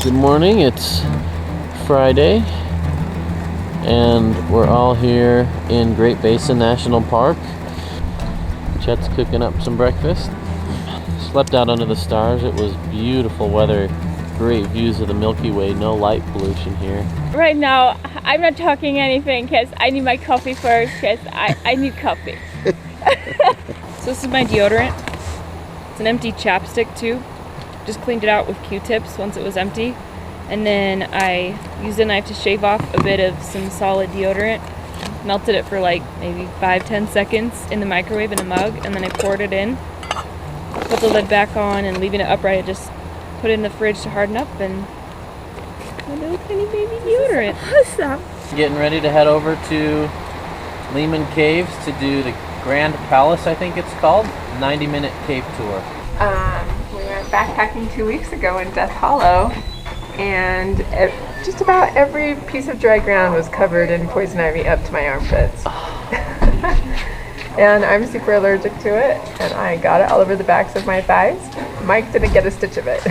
Good morning, it's Friday and we're all here in Great Basin National Park. Chet's cooking up some breakfast. Slept out under the stars. It was beautiful weather, great views of the Milky Way, no light pollution here. Right now, I'm not talking anything because I need my coffee first because I need coffee. So this is my deodorant. It's an empty chapstick tube. Just cleaned it out with Q-tips once it was empty. And then I used a knife to shave off a bit of some solid deodorant. Melted it for like maybe 5-10 seconds in the microwave in a mug, and then I poured it in. Put the lid back on, and leaving it upright, I just put it in the fridge to harden up, and a little tiny baby deodorant. Awesome. Getting ready to head over to Lehman Caves to do the Grand Palace, I think it's called, 90-minute cave tour. We went backpacking 2 weeks ago in Death Hollow, and just about every piece of dry ground was covered in poison ivy up to my armpits. And I'm super allergic to it, and I got it all over the backs of my thighs. Mike didn't get a stitch of it.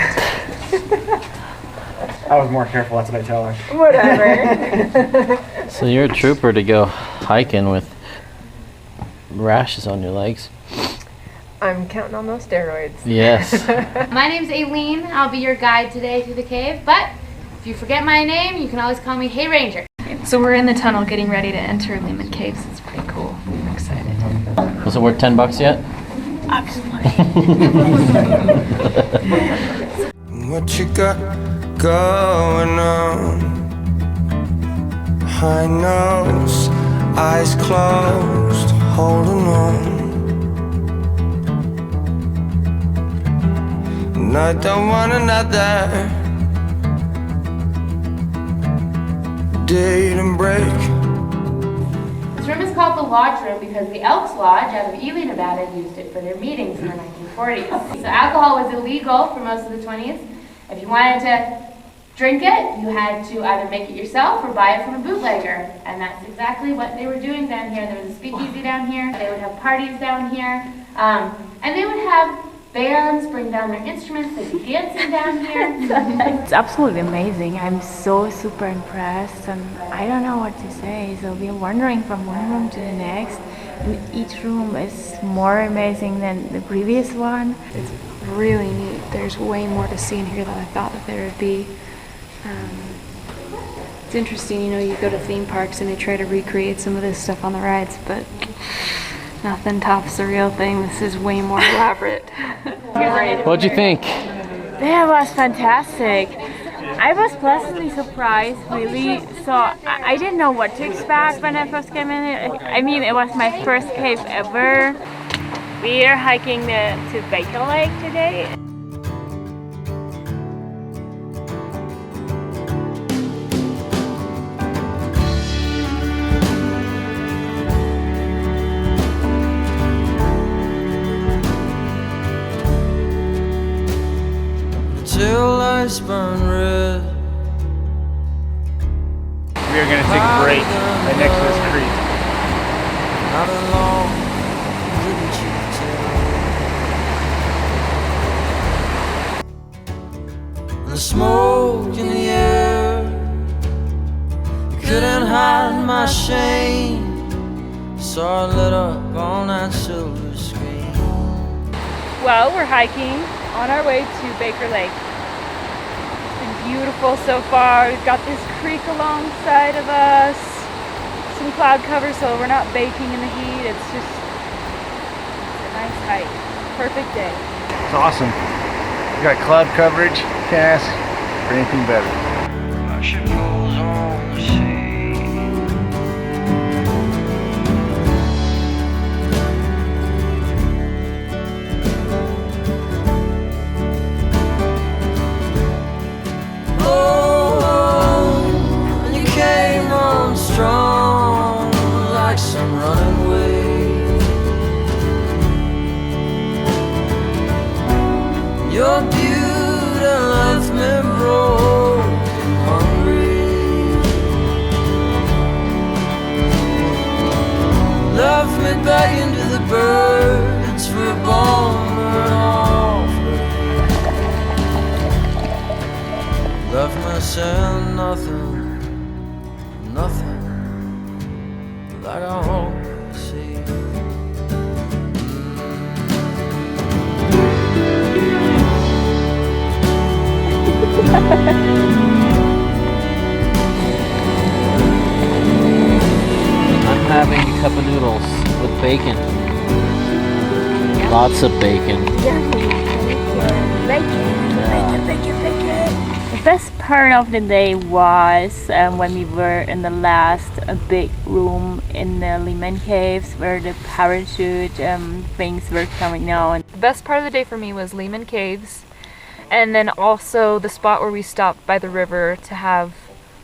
I was more careful, that's what I tell her. Whatever. So you're a trooper to go hiking with rashes on your legs. I'm counting on those steroids. Yes. My name's Aileen. I'll be your guide today through the cave, but if you forget my name, you can always call me Hey Ranger. So we're in the tunnel getting ready to enter Lehman Caves. It's pretty cool. I'm excited. Was it worth $10 yet? Absolutely. What you got going on? High nose, eyes closed, holding on. And I don't want another date and break. This room is called the Lodge Room because the Elks Lodge out of Ely, Nevada used it for their meetings in the 1940s. So alcohol was illegal for most of the 20s. If you wanted to drink it, you had to either make it yourself or buy it from a bootlegger. And that's exactly what they were doing down here. There was a speakeasy down here. They would have parties down here. And they would have bands bring down their instruments. They'd be dancing down here. It's absolutely amazing. I'm so super impressed, and I don't know what to say. So we're wandering from one room to the next, and each room is more amazing than the previous one. It's really neat. There's way more to see in here than I thought that there would be. It's interesting, you know, you go to theme parks and they try to recreate some of this stuff on the rides, but nothing tops the real thing. This is way more elaborate. What'd you think? That was fantastic. I was pleasantly surprised, really. So I didn't know what to expect when I first came in. I mean, it was my first cave ever. We are hiking to Baker Lake today. Till lights burn red. We are going to take a break right next to this creek. How long didn't you tell? The smoke in the air couldn't hide my shame. Saw it lit up on that silver screen. Well, we're hiking on our way to Baker Lake. It's been beautiful so far. We've got this creek alongside of us, some cloud cover so we're not baking in the heat. It's a nice hike. Perfect day. It's awesome. We got cloud coverage. Can't ask for anything better. Ship goes on the sea. Strong like some running wave. Your beauty left me broke and hungry. Left me begging to the birds for a bone or an offering. nothing, nothing like I always see. I'm having a cup of noodles with bacon. Lots of bacon. The best part of the day was when we were in the last big room in the Lehman Caves where the parachute things were coming out. The best part of the day for me was Lehman Caves, and then also the spot where we stopped by the river to have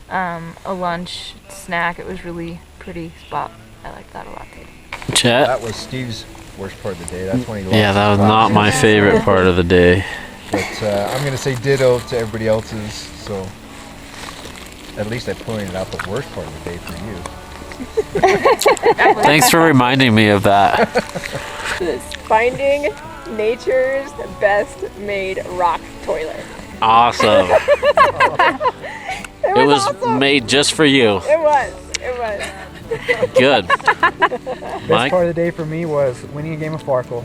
a lunch snack. It was really pretty spot. I liked that a lot too. Chet? That was Steve's worst part of the day. That's when he lost. Yeah, that was not my favorite part of the day. But I'm going to say ditto to everybody else's, so at least I pointed out the worst part of the day for you. Thanks for reminding me of that. Finding nature's best made rock toilet. Awesome. It was awesome. made just for you. It was. Good. Best Mike? part of the day for me was winning a game of Farkle.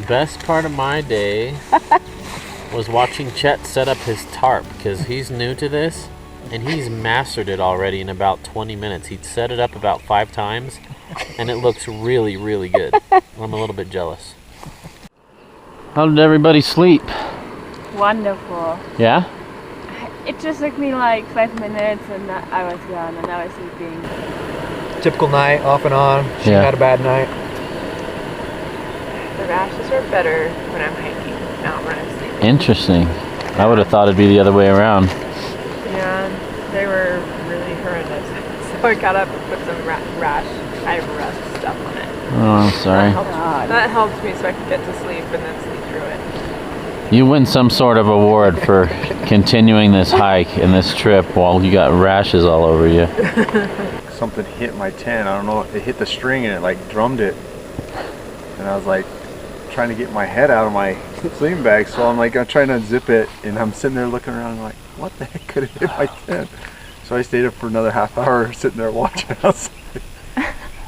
Best part of my day was watching Chet set up his tarp because he's new to this and he's mastered it already in about 20 minutes. He'd set it up about 5 times and it looks really, really good. I'm a little bit jealous. How did everybody sleep? Wonderful. Yeah? It just took me like 5 minutes and I was gone and I was sleeping. Typical night, off and on. She Yeah. had a bad night. The rashes are better when I'm hiking, not when I'm sleeping. Interesting. I would have thought it'd be the other way around. Yeah, they were really horrendous. So I got up and put some rash stuff on it. Oh, I'm sorry. That helped me so I could get to sleep and then sleep through it. You win some sort of award for continuing this hike and this trip while you got rashes all over you. Something hit my tent. I don't know. It hit the string and it like drummed it. And I was like trying to get my head out of my sleeping bag. So I'm trying to unzip it and I'm sitting there looking around and like, what the heck could have hit my tent? So I stayed up for another half hour sitting there watching outside.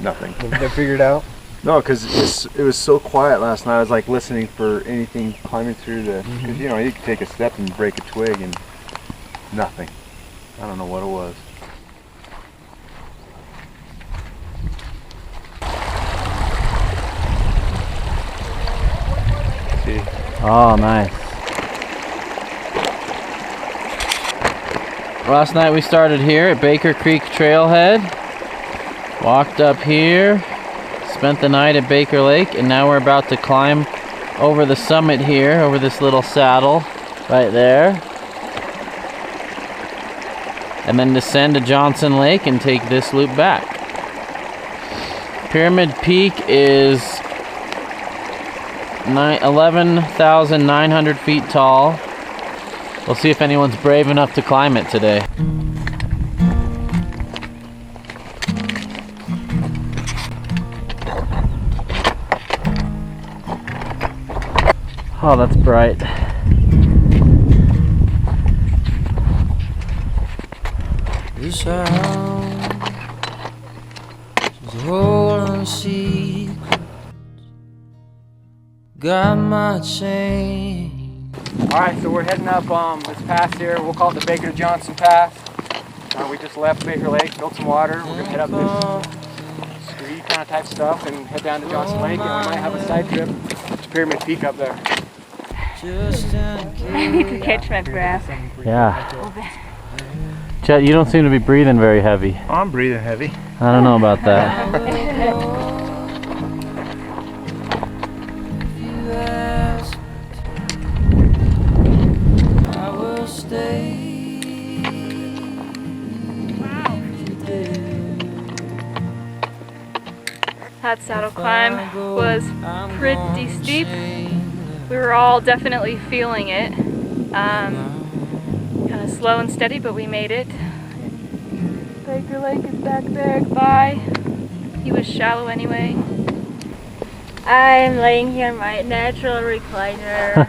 Nothing. They figured out. No, because it was so quiet last night. I was like listening for anything climbing through the, because you know, you could take a step and break a twig and nothing. I don't know what it was. See? Oh, nice. Last night we started here at Baker Creek Trailhead. Walked up here. Spent the night at Baker Lake, and now we're about to climb over the summit here, over this little saddle right there. And then descend to Johnson Lake and take this loop back. Pyramid Peak is 11,900 feet tall. We'll see if anyone's brave enough to climb it today. Oh, that's bright. This house is a whole secret. Got my chain. Alright, so we're heading up this pass here. We'll call it the Baker to Johnson Pass. We just left Baker Lake, built some water. We're going to head up this street kind of type stuff and head down to Johnson Lake, and we might have a side trip to Pyramid Peak up there. I need to catch my breath. Yeah. Chet, you don't seem to be breathing very heavy. Oh, I'm breathing heavy. I don't know about that. I will stay. That saddle climb was pretty steep. We were all definitely feeling it. Kind of slow and steady, but we made it. Baker Lake is back there. Goodbye. He was shallow anyway. I'm laying here in my natural recliner.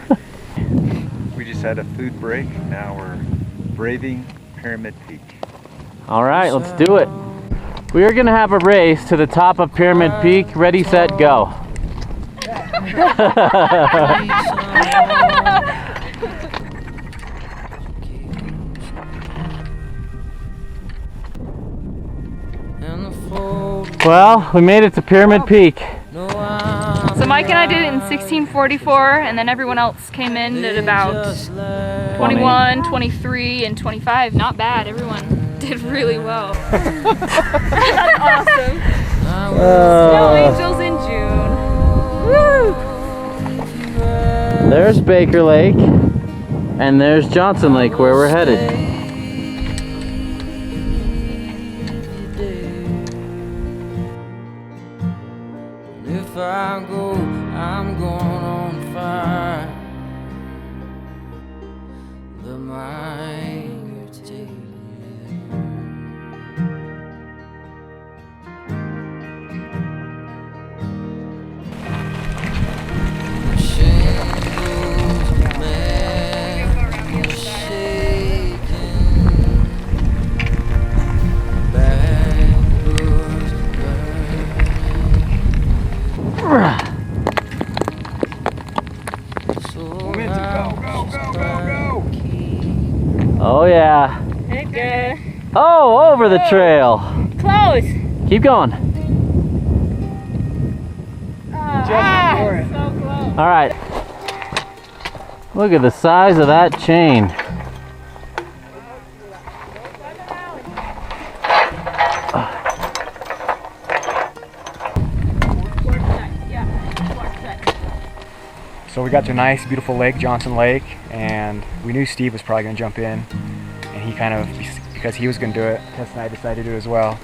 We just had a food break. Now we're Braving Pyramid Peak. All right, let's do it. We are gonna have a race to the top of Pyramid Peak. Ready, set, go. Well, we made it to Pyramid Peak. So Mike and I did it in 1644, and then everyone else came in at about 21, 23, and 25. Not bad. Everyone did really well. That's awesome. Snow Angels in June. Woo! There's Baker Lake, and there's Johnson Lake where we're headed. If I go, I'm going on fire. The mind you take shingles, man, shaking, backwards burning. Oh yeah. Okay. Oh, over the trail. Close. Keep going. So close. All right. Look at the size of that chain. So we got to a nice, beautiful lake, Johnson Lake, and we knew Steve was probably going to jump in, and he kind of, because he was going to do it, Tess and I decided to do it as well.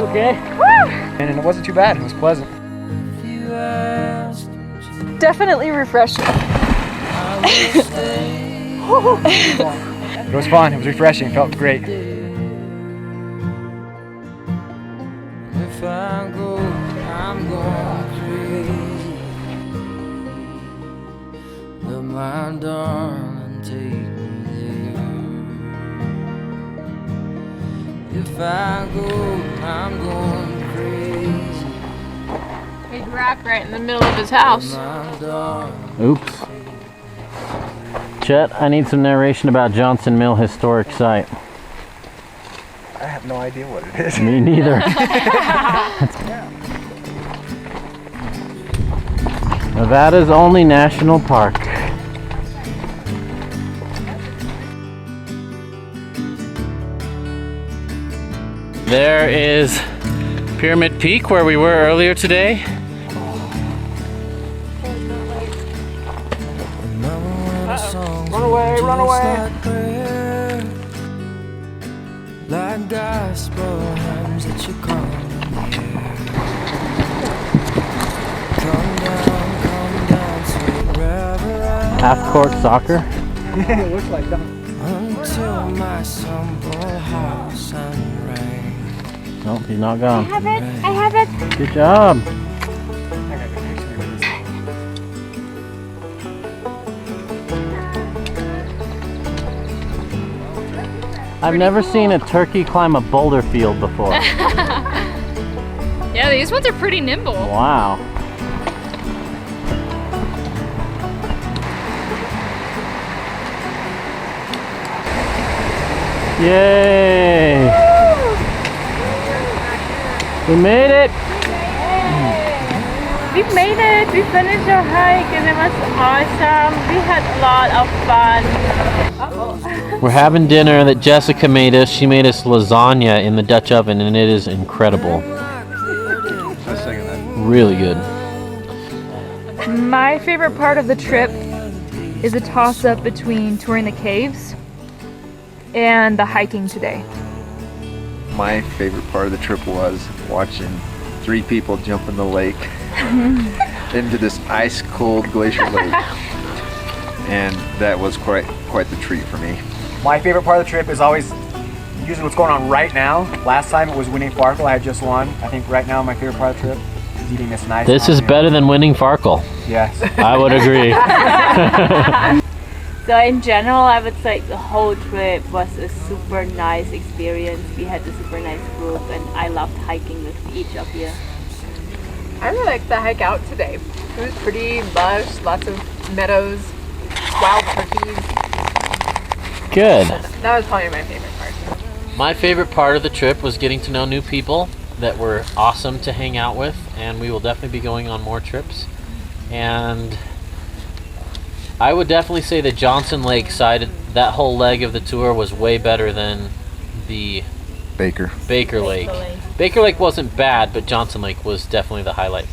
Okay. And it wasn't too bad, it was pleasant. Definitely refreshing. It was fun, it was refreshing, felt great. If I go, I'm going crazy. Let my darling take me there. If I go, I'm going crazy. Big rock right in the middle of his house. My darling. Oops. Chet, I need some narration about Johnson Mill Historic Site. I have no idea what it is. Me neither. Nevada's only national park. There is Pyramid Peak where we were earlier today. Run away, run away! Like gospel hymns that you call come down to wherever Half-court soccer. It looks like that. until my humble house and rain. Nope, he's not gone. I have it. Good job. I've never seen a turkey climb a boulder field before. Yeah, these ones are pretty nimble. Wow. Yay! We made it! We made it. We finished our hike and it was awesome. We had a lot of fun. We're having dinner that Jessica made us. She made us lasagna in the Dutch oven and it is incredible. Really good. My favorite part of the trip is a toss-up between touring the caves and the hiking today. My favorite part of the trip was watching 3 people jump in the lake into this ice-cold glacier lake. And that was quite the treat for me. My favorite part of the trip is always usually what's going on right now. Last time it was winning Farkle, I had just won. I think right now my favorite part of the trip She's eating this nice. This is better than winning Farkle. Yes. I would agree. So in general, I would say the whole trip was a super nice experience. We had a super nice group, and I loved hiking with each of you. I really liked the hike out today. It was pretty lush, lots of meadows, wild turkeys. Good. That was probably my favorite part. My favorite part of the trip was getting to know new people that were awesome to hang out with, and we will definitely be going on more trips. And I would definitely say the Johnson Lake side, that whole leg of the tour was way better than the Baker Lake. Baker Lake wasn't bad, but Johnson Lake was definitely the highlight.